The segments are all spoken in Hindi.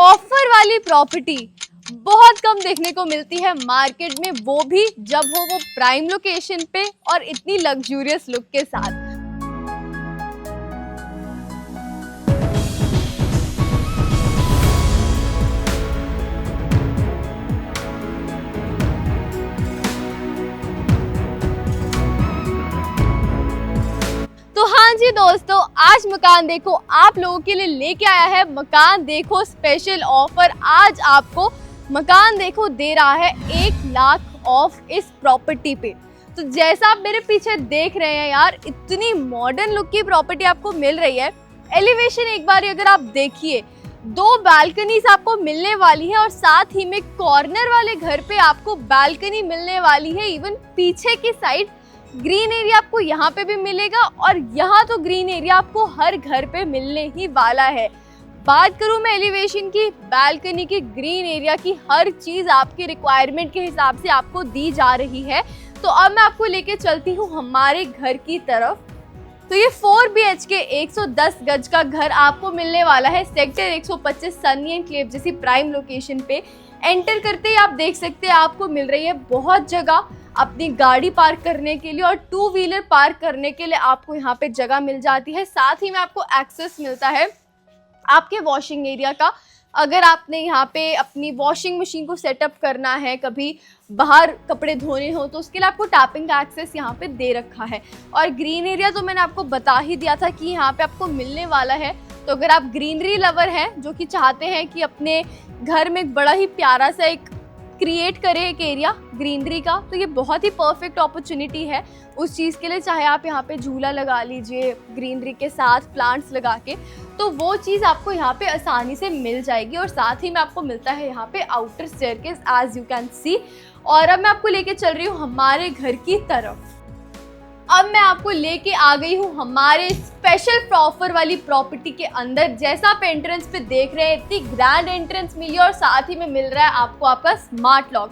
ऑफर वाली प्रॉपर्टी बहुत कम देखने को मिलती है मार्केट में, वो भी जब हो वो प्राइम लोकेशन पे और इतनी लग्जूरियस लुक के साथ। तो हाँ जी दोस्तों, आज मकान देखो आप लोगों के लिए लेके आया है मकान देखो स्पेशल ऑफर। आज आपको मकान देखो दे रहा है 1 लाख ऑफ इस प्रॉपर्टी पे। तो जैसा आप मेरे पीछे देख रहे हैं यार, इतनी मॉडर्न लुक की प्रॉपर्टी आपको मिल रही है। एलिवेशन एक बार अगर आप देखिए, 2 बालकनीज आपको मिलने वाली है और साथ ही में कॉर्नर वाले घर पे आपको बालकनी मिलने वाली है। इवन पीछे की साइड ग्रीन एरिया आपको यहाँ पे भी मिलेगा और यहाँ तो ग्रीन एरिया आपको हर घर पे मिलने ही वाला है। बात करूँ मैं एलिवेशन की, बालकनी की, ग्रीन एरिया की, हर चीज आपकी रिक्वायरमेंट के हिसाब से आपको दी जा रही है। तो अब मैं आपको लेके चलती हूँ हमारे घर की तरफ। तो ये 4 BHK 110 गज का घर आपको मिलने वाला है सेक्टर 125 सनी एनक्लेव जैसी प्राइम लोकेशन पे। एंटर करते ही आप देख सकते हैं आपको मिल रही है बहुत जगह अपनी गाड़ी पार्क करने के लिए और 2 व्हीलर पार्क करने के लिए आपको यहाँ पे जगह मिल जाती है। साथ ही में आपको एक्सेस मिलता है आपके वॉशिंग एरिया का। अगर आपने यहाँ पे अपनी वॉशिंग मशीन को सेटअप करना है, कभी बाहर कपड़े धोने हो, तो उसके लिए आपको टैपिंग का एक्सेस यहाँ पे दे रखा है। और ग्रीन एरिया तो मैंने आपको बता ही दिया था कि यहाँ पे आपको मिलने वाला है। तो अगर आप ग्रीनरी लवर हैं जो कि चाहते हैं कि अपने घर में एक बड़ा ही प्यारा सा एक क्रिएट करें एक एरिया ग्रीनरी का, तो ये बहुत ही परफेक्ट अपॉर्चुनिटी है उस चीज़ के लिए। चाहे आप यहाँ पे झूला लगा लीजिए ग्रीनरी के साथ प्लांट्स लगा के, तो वो चीज़ आपको यहाँ पे आसानी से मिल जाएगी। और साथ ही में आपको मिलता है यहाँ पे outer staircase as you can see. और अब मैं आपको लेके चल रही हूँ हमारे घर की तरफ। अब मैं आपको लेके आ गई हूँ हमारे स्पेशल ऑफर वाली प्रॉपर्टी के अंदर। जैसा आप एंट्रेंस पे देख रहे हैं, इतनी ग्रैंड एंट्रेंस मिली और साथ ही में मिल रहा है आपको आपका स्मार्ट लॉक।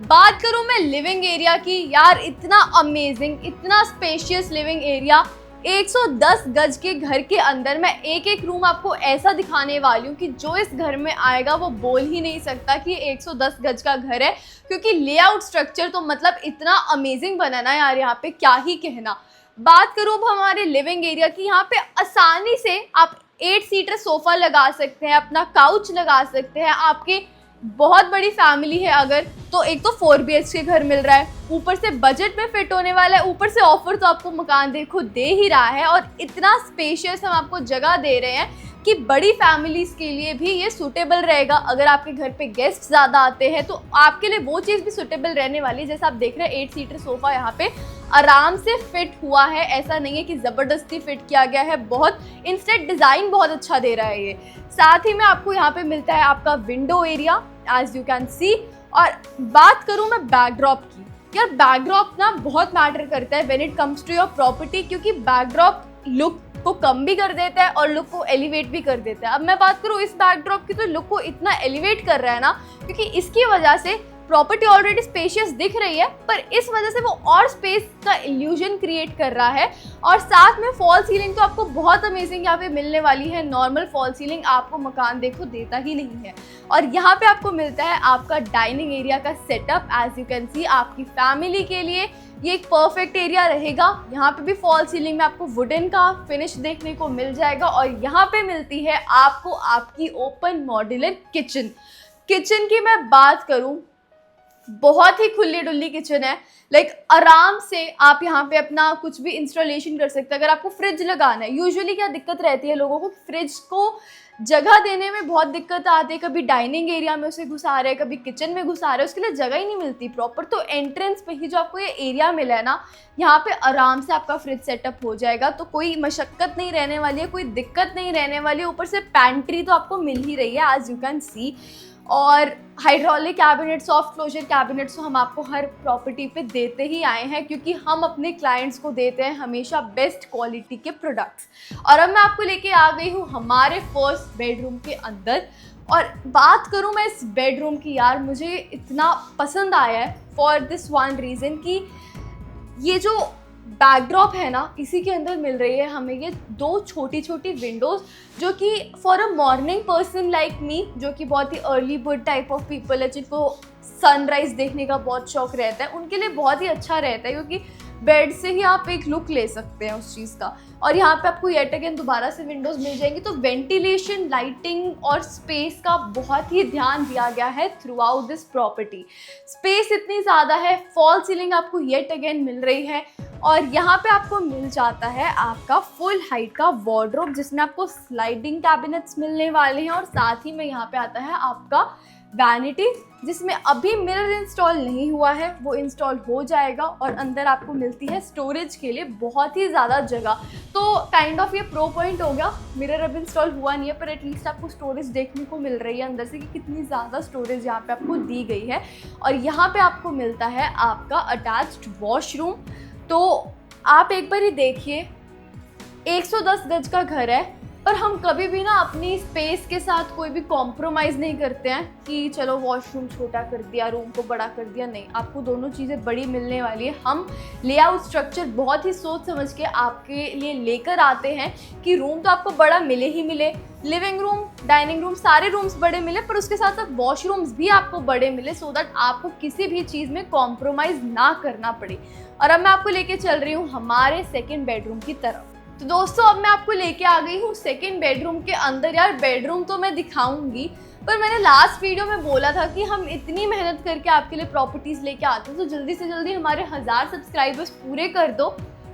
बात करूँ मैं लिविंग एरिया की, यार इतना अमेजिंग, इतना स्पेशियस लिविंग एरिया। 110 गज के घर के अंदर मैं एक एक रूम आपको ऐसा दिखाने वाली हूँ कि जो इस घर में आएगा वो बोल ही नहीं सकता कि 110 गज का घर है, क्योंकि लेआउट स्ट्रक्चर तो मतलब इतना अमेजिंग बना ना यार, यहाँ पे क्या ही कहना। बात करूँ अब हमारे लिविंग एरिया की, यहाँ पे आसानी से आप 8 सीटर सोफा लगा सकते हैं, अपना काउच लगा सकते हैं। आपके बहुत बड़ी फैमिली है अगर, तो एक तो 4 BHK घर मिल रहा है, ऊपर से बजट में फिट होने वाला है, ऊपर से ऑफर तो आपको मकान देखो दे ही रहा है। और इतना स्पेशियस हम आपको जगह दे रहे हैं कि बड़ी फैमिलीज के लिए भी ये सूटेबल रहेगा। अगर आपके घर पे गेस्ट ज़्यादा आते हैं तो आपके लिए वो चीज़ भी सूटेबल रहने वाली है। जैसा आप देख रहे हैं 8 सीटर सोफ़ा यहाँ पे आराम से फिट हुआ है, ऐसा नहीं है कि ज़बरदस्ती फिट किया गया है। बहुत इंस्टेंट डिज़ाइन बहुत अच्छा दे रहा है ये। साथ ही में आपको यहाँ पे मिलता है आपका window area as you can see. और बात करूँ मैं बैकड्रॉप की, यार बैकड्रॉप ना बहुत मैटर करता है when it comes to your property, क्योंकि बैकड्रॉप लुक को कम भी कर देता है और लुक को एलिवेट भी कर देता है। अब मैं बात करूँ इस बैकड्रॉप की, तो लुक को इतना एलिवेट कर रहा है ना, क्योंकि इसकी वजह से प्रॉपर्टी ऑलरेडी स्पेशियस दिख रही है, पर इस वजह से वो और स्पेस का इल्यूजन क्रिएट कर रहा है। और साथ में फॉल सीलिंग तो आपको बहुत अमेजिंग यहाँ पे मिलने वाली है। नॉर्मल फॉल सीलिंग आपको मकान देखो देता ही नहीं है। और यहाँ पे आपको मिलता है आपका डाइनिंग एरिया का setup as you can see. आपकी फैमिली के लिए ये एक परफेक्ट एरिया रहेगा। यहाँ पे भी फॉल सीलिंग में आपको वुडन का फिनिश देखने को मिल जाएगा। और यहाँ पे मिलती है आपको आपकी ओपन मॉड्यूलर किचन। किचन की मैं बात करूँ, बहुत ही खुली डुल्ली किचन है। लाइक आराम से आप यहाँ पे अपना कुछ भी इंस्टॉलेशन कर सकते हैं। अगर आपको फ्रिज लगाना है, यूजुअली क्या दिक्कत रहती है लोगों को, फ्रिज को जगह देने में बहुत दिक्कत आती है। कभी डाइनिंग एरिया में उसे घुसा रहे, कभी किचन में घुसा रहे, उसके लिए जगह ही नहीं मिलती प्रॉपर। तो एंट्रेंस पे ही जो आपको ये एरिया मिला है ना, यहाँ पे आराम से आपका फ्रिज सेटअप हो जाएगा। तो कोई मशक्कत नहीं रहने वाली है, कोई दिक्कत नहीं रहने वाली है। ऊपर से पैंट्री तो आपको मिल ही रही है एज यू कैन सी। और hydraulic cabinet, soft closer cabinets तो हम आपको हर प्रॉपर्टी पे देते ही आए हैं, क्योंकि हम अपने क्लाइंट्स को देते हैं हमेशा बेस्ट क्वालिटी के प्रोडक्ट्स। और अब मैं आपको लेके आ गई हूँ हमारे फर्स्ट बेडरूम के अंदर। और बात करूँ मैं इस बेडरूम की, यार मुझे इतना पसंद आया है फॉर दिस वन रीज़न कि ये जो बैकड्रॉप है ना, इसी के अंदर मिल रही है हमें ये 2 छोटी छोटी विंडोज़, जो कि for a morning person like me, जो कि बहुत ही early bird type of people है, जिनको सनराइज़ देखने का बहुत शौक रहता है, उनके लिए बहुत ही अच्छा रहता है, क्योंकि बेड से ही आप एक लुक ले सकते हैं उस चीज़ का। और यहाँ पे आपको येट अगेन दोबारा से विंडोज़ मिल जाएंगी। तो वेंटिलेशन, लाइटिंग और स्पेस का बहुत ही ध्यान दिया गया है through out this property. Space इतनी ज़्यादा है, फॉल सीलिंग आपको येट अगेन मिल रही है, और यहाँ पे आपको मिल जाता है आपका फुल हाइट का वार्डरोब, जिसमें आपको स्लाइडिंग कैबिनेट्स मिलने वाले हैं, और साथ ही में यहाँ पे आता है आपका वैनिटी, जिसमें अभी मिरर इंस्टॉल नहीं हुआ है, वो इंस्टॉल हो जाएगा। और अंदर आपको मिलती है स्टोरेज के लिए बहुत ही ज़्यादा जगह। तो काइंड ऑफ ये प्रो पॉइंट हो गया, मिरर अब इंस्टॉल हुआ नहीं है, पर एटलीस्ट आपको स्टोरेज देखने को मिल रही है अंदर से कि कितनी ज़्यादा स्टोरेज यहाँ पे आपको दी गई है। और यहाँ पे आपको मिलता है आपका अटैच्ड वॉशरूम। तो आप एक बार ही देखिए, 110 गज का घर है, पर हम कभी भी ना अपनी स्पेस के साथ कोई भी कॉम्प्रोमाइज़ नहीं करते हैं कि चलो वॉशरूम छोटा कर दिया, रूम को बड़ा कर दिया। नहीं, आपको दोनों चीज़ें बड़ी मिलने वाली है। हम लेआउट स्ट्रक्चर बहुत ही सोच समझ के आपके लिए लेकर आते हैं कि रूम तो आपको बड़ा मिले ही मिले, लिविंग रूम, डाइनिंग रूम, सारे रूम्स बड़े मिले, पर उसके साथ साथ वॉशरूम्स भी आपको बड़े मिले, सो दैट आपको किसी भी चीज़ में कॉम्प्रोमाइज़ ना करना पड़े। और अब मैं आपको लेके चल रही हूँ हमारे सेकेंड बेडरूम की तरफ। तो दोस्तों, अब मैं आपको लेके आ गई हूँ सेकेंड बेडरूम के अंदर। यार, बेडरूम तो मैं दिखाऊंगी, पर मैंने लास्ट वीडियो में बोला था कि हम इतनी मेहनत करके आपके लिए प्रॉपर्टीज़ लेके आते हैं, तो जल्दी से जल्दी हमारे 1000 सब्सक्राइबर्स पूरे कर दो,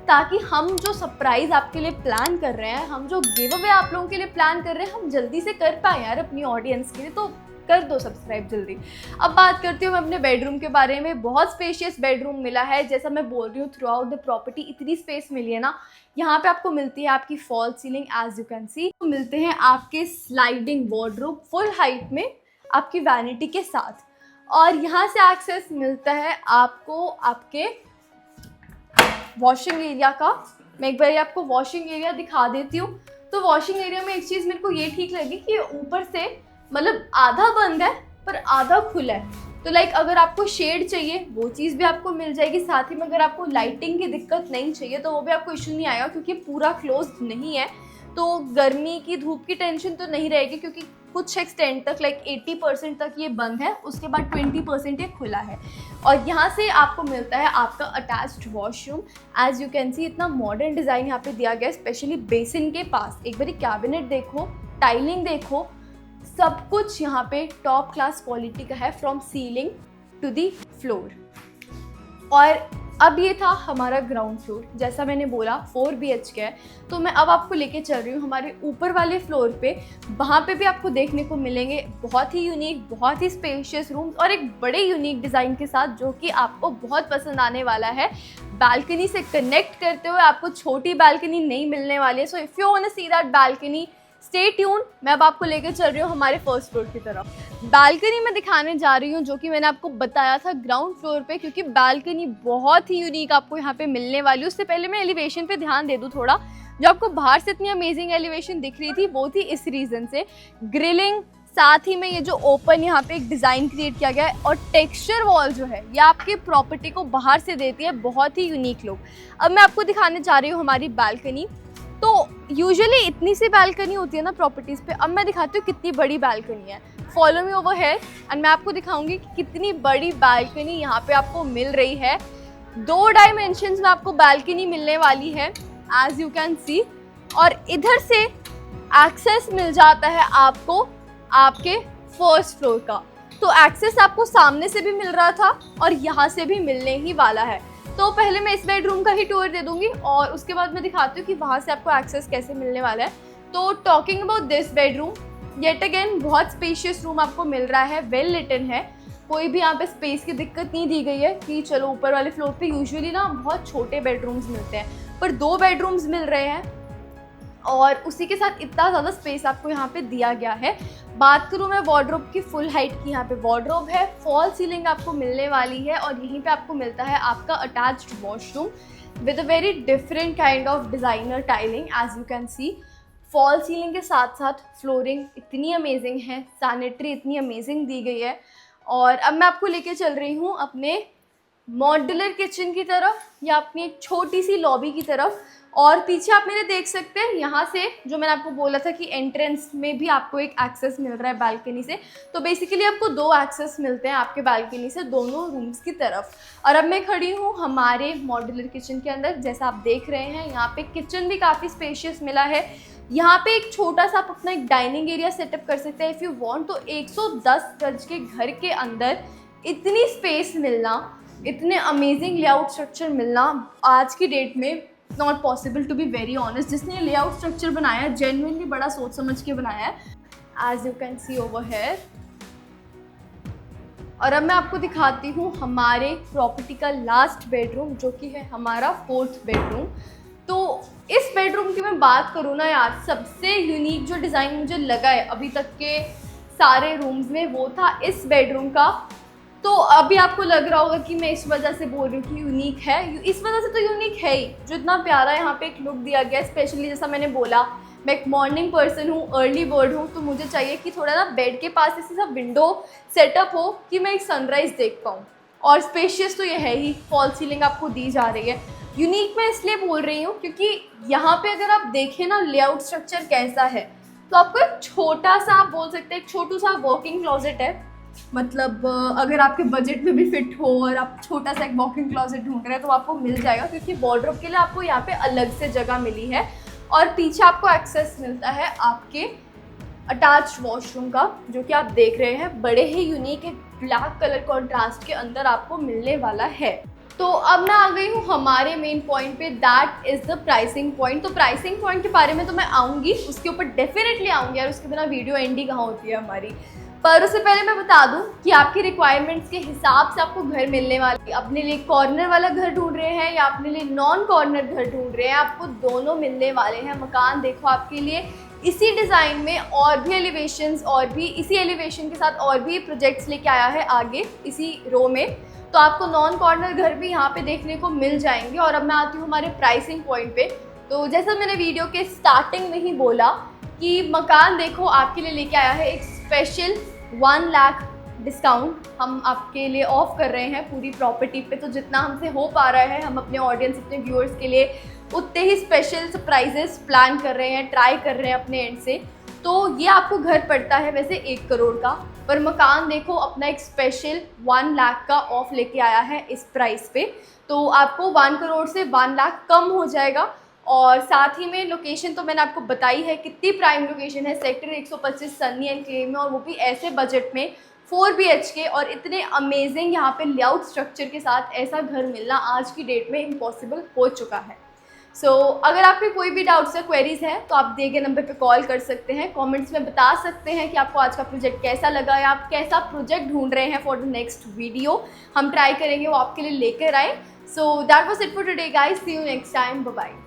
ताकि हम जो सरप्राइज़ आपके लिए प्लान कर रहे हैं, हम जो गिव अवे आप लोगों के लिए प्लान कर रहे हैं, हम जल्दी से कर पाएँ यार अपनी ऑडियंस के लिए। तो कर दो सब्सक्राइब जल्दी। अब बात करती हूँ मैं अपने बेडरूम के बारे में। बहुत स्पेशियस बेडरूम मिला है, जैसा मैं बोल रही हूँ थ्रू आउट द प्रॉपर्टी इतनी स्पेस मिली है ना। यहाँ पे आपको मिलती है आपकी fall ceiling, as you can see. मिलते हैं आपके स्लाइडिंग वार्डरोब फुल हाइट में आपकी वैनिटी के साथ, और यहाँ से एक्सेस मिलता है आपको आपके वॉशिंग एरिया का। मैं एक बार आपको वॉशिंग एरिया दिखा देती हूँ। तो वॉशिंग एरिया में एक चीज़ मेरे को ये ठीक लगी कि ऊपर से मतलब आधा बंद है पर आधा खुला है। तो लाइक अगर आपको शेड चाहिए वो चीज़ भी आपको मिल जाएगी, साथ ही में अगर आपको लाइटिंग की दिक्कत नहीं चाहिए तो वो भी आपको इशू नहीं आएगा, क्योंकि पूरा क्लोज नहीं है। तो गर्मी की, धूप की टेंशन तो नहीं रहेगी, क्योंकि कुछ एक्सटेंट तक लाइक 80% तक ये बंद है, उसके बाद 20% ये खुला है। और यहाँ से आपको मिलता है आपका attached washroom. As you can see, इतना मॉडर्न डिज़ाइन यहाँ पे दिया गया है, स्पेशली बेसिन के पास। एक बारी कैबिनेट देखो, टाइलिंग देखो, सब कुछ यहाँ पे टॉप क्लास क्वालिटी का है, from ceiling to the floor. और अब ये था हमारा ग्राउंड फ्लोर। जैसा मैंने बोला 4 BHK है, तो मैं अब आपको लेके चल रही हूँ हमारे ऊपर वाले फ्लोर पे। वहाँ पे भी आपको देखने को मिलेंगे बहुत ही यूनिक, बहुत ही स्पेशियस रूम्स, और एक बड़े यूनिक डिज़ाइन के साथ, जो कि आपको बहुत पसंद आने वाला है। बालकनी से कनेक्ट करते हुए आपको छोटी बालकनी नहीं मिलने वाली है। So if you want to see that balcony, stay tuned. मैं अब आपको लेकर चल रही हूँ हमारे फर्स्ट फ्लोर की तरफ। बालकनी में दिखाने जा रही हूँ, जो कि मैंने आपको बताया था ग्राउंड फ्लोर पे, क्योंकि बालकनी बहुत ही यूनिक आपको यहाँ पे मिलने वाली है। उससे पहले मैं एलिवेशन पे ध्यान दे दूँ थोड़ा। जो आपको बाहर से इतनी अमेजिंग एलिवेशन दिख रही थी, वो थी इस रीज़न से, ग्रिलिंग, साथ ही में ये जो ओपन यहाँ पे एक डिज़ाइन क्रिएट किया गया है, और टेक्सचर वॉल जो है ये आपके प्रॉपर्टी को बाहर से देती है बहुत ही यूनिक लुक। अब मैं आपको दिखाने जा रही हूँ हमारी बालकनी। तो यूजुअली इतनी सी बालकनी होती है ना प्रॉपर्टीज़ पे। अब मैं दिखाती हूँ कितनी बड़ी बालकनी है। फॉलो मी ओवर है एंड मैं आपको दिखाऊंगी कि कितनी बड़ी बालकनी यहाँ पे आपको मिल रही है। 2 डायमेंशंस में आपको बालकनी मिलने वाली है, एज यू कैन सी। और इधर से एक्सेस मिल जाता है आपको आपके फर्स्ट फ्लोर का। तो एक्सेस आपको सामने से भी मिल रहा था और यहाँ से भी मिलने ही वाला है। तो पहले मैं इस बेडरूम का ही टूर दे दूंगी और उसके बाद मैं दिखाती हूँ कि वहाँ से आपको एक्सेस कैसे मिलने वाला है। तो talking about this bedroom, yet again बहुत स्पेशियस रूम आपको मिल रहा है, वेल लिटन है। कोई भी यहाँ पे स्पेस की दिक्कत नहीं दी गई है कि चलो ऊपर वाले फ्लोर पे यूजुअली ना बहुत छोटे बेडरूम्स मिलते हैं, पर 2 बेडरूम्स मिल रहे हैं और उसी के साथ इतना ज़्यादा स्पेस आपको यहाँ पे दिया गया है। बात करूँ मैं वार्डरोब की, फुल हाइट की यहाँ पे वार्डरोब है, फॉल सीलिंग आपको मिलने वाली है और यहीं पे आपको मिलता है आपका attached washroom with a very different kind of designer tiling, as you can see. Fall ceiling के साथ साथ फ्लोरिंग इतनी अमेजिंग है, सैनिटरी इतनी अमेजिंग दी गई है। और अब मैं आपको लेके चल रही हूँ अपने मॉड्यूलर किचन की तरफ या अपनी एक छोटी सी लॉबी की तरफ। और पीछे आप मेरे देख सकते हैं, यहाँ से जो मैंने आपको बोला था कि एंट्रेंस में भी आपको एक एक्सेस मिल रहा है बालकनी से। तो बेसिकली आपको 2 एक्सेस मिलते हैं आपके बालकनी से दोनों रूम्स की तरफ। और अब मैं खड़ी हूँ हमारे मॉड्यूलर किचन के अंदर। जैसा आप देख रहे हैं, यहाँ पे किचन भी काफ़ी स्पेशियस मिला है। यहाँ पे एक छोटा सा आप अपना एक डाइनिंग एरिया सेटअप कर सकते हैं इफ़ यू वांट। तो 110 गज के घर के अंदर इतनी स्पेस मिलना, इतने अमेजिंग लेआउट स्ट्रक्चर मिलना आज की डेट में not possible, to be very honest. जिसने लेआउट स्ट्रक्चर बनाया है जेन्युइनली बड़ा सोच समझ के बनाया है, as you can see over here. और अब मैं आपको दिखाती हूँ हमारे प्रॉपर्टी का लास्ट बेडरूम, जो कि है हमारा 4th बेडरूम। तो इस बेडरूम की मैं बात करूँ ना यार, सबसे यूनिक जो डिज़ाइन मुझे लगा है अभी तक के सारे रूम्स में, वो था इस बेडरूम का। तो अभी आपको लग रहा होगा कि मैं इस वजह से बोल रही हूँ कि यूनिक है। इस वजह से तो यूनिक है ही, जो इतना प्यारा यहाँ पे एक लुक दिया गया है। स्पेशली जैसा मैंने बोला, मैं एक मॉर्निंग पर्सन हूँ, अर्ली बर्ड हूँ, तो मुझे चाहिए कि थोड़ा ना बेड के पास ऐसी सा विंडो सेटअप हो कि मैं एक सनराइज़ देख पाऊँ। और स्पेशियस तो ये है ही, फॉल सीलिंग आपको दी जा रही है। यूनिक मैं इसलिए बोल रही हूँ क्योंकि यहाँ पे अगर आप देखें ना लेआउट स्ट्रक्चर कैसा है, तो आपको एक छोटा सा, आप बोल सकते हैं एक छोटू सा वॉकिंग क्लॉजेट है। मतलब अगर आपके बजट में भी फिट हो और आप छोटा सा एक वॉकिंग क्लॉजेट ढूंढ रहे हैं तो आपको मिल जाएगा, क्योंकि वार्डरोब के लिए आपको यहाँ पे अलग से जगह मिली है। और पीछे आपको एक्सेस मिलता है आपके अटैच्ड वॉशरूम का, जो कि आप देख रहे हैं बड़े ही यूनिक एक ब्लैक कलर कॉन्ट्रास्ट के अंदर आपको मिलने वाला है। तो अब मैं आ गई हूँ हमारे मेन पॉइंट पे, that is the pricing point. तो प्राइसिंग पॉइंट के बारे में तो मैं आऊँगी, उसके ऊपर डेफिनेटली आऊँगी यार, उसके बिना वीडियो एंड ही कहाँ होती है हमारी। पर उससे पहले मैं बता दूं कि आपकी रिक्वायरमेंट्स के हिसाब से आपको घर मिलने वाले, अपने लिए कॉर्नर वाला घर ढूंढ रहे हैं या अपने लिए नॉन कॉर्नर घर ढूंढ रहे हैं, आपको दोनों मिलने वाले हैं। मकान देखो आपके लिए इसी डिज़ाइन में और भी एलिवेशंस, और भी इसी एलिवेशन के साथ और भी प्रोजेक्ट्स लेके आया है आगे इसी रो में। तो आपको नॉन कॉर्नर घर भी यहाँ पे देखने को मिल जाएंगे। और अब मैं आती हूँ हमारे प्राइसिंग पॉइंट पे। तो जैसा मैंने वीडियो के स्टार्टिंग में ही बोला कि मकान देखो आपके लिए लेके आया है एक स्पेशल 1 लाख डिस्काउंट हम आपके लिए ऑफ कर रहे हैं पूरी प्रॉपर्टी पे। तो जितना हमसे हो पा रहा है, हम अपने ऑडियंस, अपने व्यूअर्स के लिए उतने ही स्पेशल सरप्राइजेस प्लान कर रहे हैं, ट्राई कर रहे हैं अपने एंड से। तो ये आपको घर पड़ता है वैसे 1 करोड़ का, पर मकान देखो अपना एक स्पेशल 1 लाख का ऑफ लेके आया है इस प्राइस पे। तो आपको 1 करोड़ से 1 लाख कम हो जाएगा। और साथ ही में लोकेशन तो मैंने आपको बताई है कितनी प्राइम लोकेशन है, सेक्टर 125 सन्नी एनक्लेव में, और वो भी ऐसे बजट में 4 BHK और इतने अमेजिंग यहाँ पे लेआउट स्ट्रक्चर के साथ ऐसा घर मिलना आज की डेट में इम्पॉसिबल हो चुका है। सो अगर आपके कोई भी डाउट्स या क्वेरीज हैं तो आप दिए गए नंबर पे कॉल कर सकते हैं, कमेंट्स में बता सकते हैं कि आपको आज का प्रोजेक्ट कैसा लगा या आप कैसा प्रोजेक्ट ढूंढ रहे हैं फॉर द नेक्स्ट वीडियो। हम ट्राई करेंगे वो आपके लिए लेकर आए। So that was it for today guys, see you next time, bye bye.